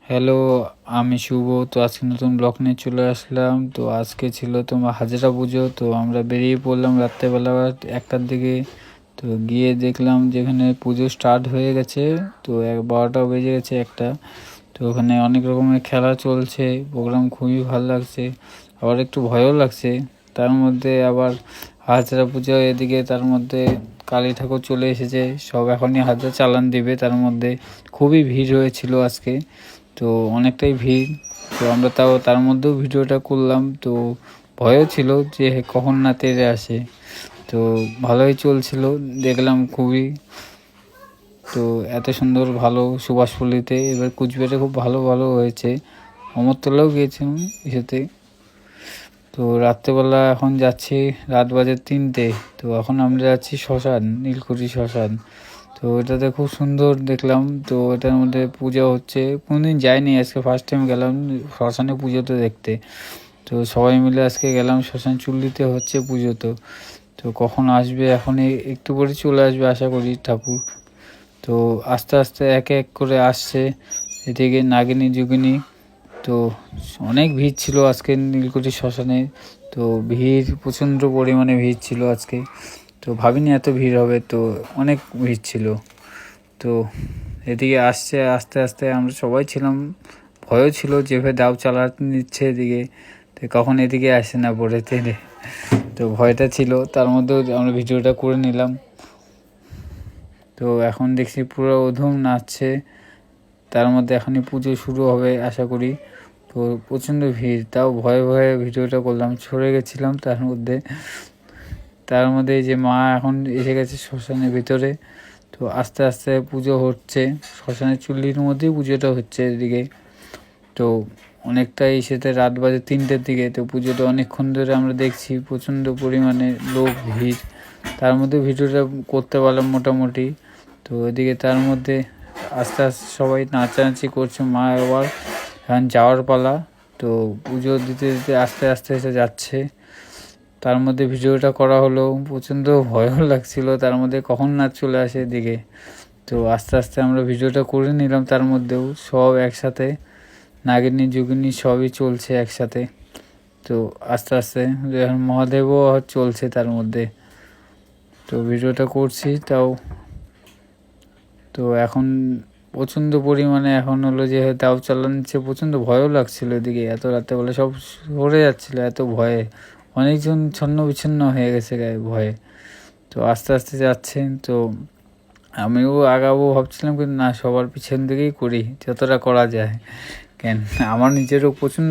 Hello, আমি শুভ। তো আজকে নতুন ব্লগ নিয়ে চলে আসলাম। তো আজকে ছিল তোমার হাজরা পুজো। তো আমরা বেরিয়ে পড়লাম রাত্রেবেলা 1টার দিকে। তো গিয়ে দেখলাম যেখানে পুজো স্টার্ট হয়ে গেছে। তো 12টাও বেজে গেছে একটা। তো ওখানে অনেক রকমের খেলা চলছে, প্রোগ্রাম খুবই ভালো লাগছে, আবার একটু ভয়ও লাগছে। তার মধ্যে আবার হাজরা পুজো এদিকে, তার মধ্যে কালী ঠাকুর চলে এসেছে, সব এখনই হাজরা চালান দিবে। তার মধ্যে খুবই ভিড় হয়েছিল আজকে, তো অনেকটাই ভিড়। তো আমরা তার মধ্যেও ভিডিওটা করলাম। তো ভয়ও ছিল যে কখন না তেড়ে আসে। তো ভালোই চলছিল, দেখলাম খুবই। তো এত সুন্দর ভালো সুভাষপল্লিতে, এবার কুচবিহারে খুব ভালো ভালো হয়েছে। অমরতলাও গিয়েছিলাম ইসেতে। তো রাত্রেবেলা এখন যাচ্ছি, রাত বাজে 3টে। তো এখন আমরা যাচ্ছি শ্মশান, নীলকুঠি শ্মশান। তো এটাতে খুব সুন্দর দেখলাম। তো এটার মধ্যে পূজা হচ্ছে, কোনোদিন যাইনি, আজকে ফার্স্ট টাইম গেলাম শ্মশানে পুজোতে দেখতে। তো সবাই মিলে আজকে গেলাম, শ্মশান চুল্লিতে হচ্ছে পুজো। তো কখন আসবে, এখন একটু পরে চলে আসবে আশা করি ঠাকুর। তো আস্তে আস্তে এক এক করে আসছে এদিকে নাগিনী যোগিনী। তো অনেক ভিড় ছিল আজকে নীলকুঠি শ্মশানে। তো ভিড়, প্রচণ্ড পরিমাণে ভিড় ছিল আজকে। তো ভাবিনি এত ভিড় হবে, তো অনেক ভিড় ছিল। তো এদিকে আসছে আস্তে আস্তে, আমরা সবাই ছিলাম, ভয়ও ছিল যেভাবে দাও চালাতে নিচ্ছে এদিকে, তো কখন এদিকে আসে না পড়ে তেড়ে। তো ভয়টা ছিল, তার মধ্যেও আমরা ভিডিওটা করে নিলাম। তো এখন দেখছি পুরো ধুম নাচছে, তার মধ্যে এখনই পুজো শুরু হবে আশা করি। তো প্রচণ্ড ভিড়, তাও ভয়ে ভয়ে ভিডিওটা করলাম, সরে গেছিলাম তার মধ্যে যে মা এখন এসে গেছে শ্মশানের ভিতরে। তো আস্তে আস্তে পুজো হচ্ছে, শ্মশানের চুল্লির মধ্যেই পুজোটা হচ্ছে এদিকে। তো অনেকটাই সেতে রাত বাজে 3টের দিকে। তো পুজোটা অনেকক্ষণ ধরে আমরা দেখছি, প্রচণ্ড পরিমাণে লোক, ভিড়। তার মধ্যে ভিডিওটা করতে পারলাম মোটামুটি। তো এদিকে তার মধ্যে আস্তে আস্তে সবাই নাচানাচি করছে, মা আবার এখন যাওয়ার পালা। তো পুজো দিতে দিতে আস্তে আস্তে এসে যাচ্ছে। তার মধ্যে ভিডিওটা করা হলো, প্রচণ্ড ভয়ও লাগছিল, তার মধ্যে কখন নাচ চলে আসে এদিকে। তো আস্তে আস্তে আমরা ভিডিওটা করে নিলাম, তার মধ্যেও সব একসাথে নাগিনী যোগিনী সবই চলছে একসাথে। তো আস্তে আস্তে এখন মহাদেবও চলছে তার মধ্যে। তো ভিডিওটা করছি তাও। তো এখন প্রচণ্ড পরিমাণে এখন হলো যে দাও চালাচ্ছে, প্রচণ্ড ভয়ও লাগছিল এদিকে, এত রাত্রেবেলা সব সরে যাচ্ছিলো এত ভয়ে, অনেকজন ছন্ন বিচ্ছিন্ন হয়ে গেছে গায়ে ভয়ে। তো আস্তে আস্তে যাচ্ছেন। তো আমিও আগাবো ভাবছিলাম, কিন্তু না, সবার পিছন দিকেই করি যতটা করা যায়। কেন, আমার নিজেরও প্রচণ্ড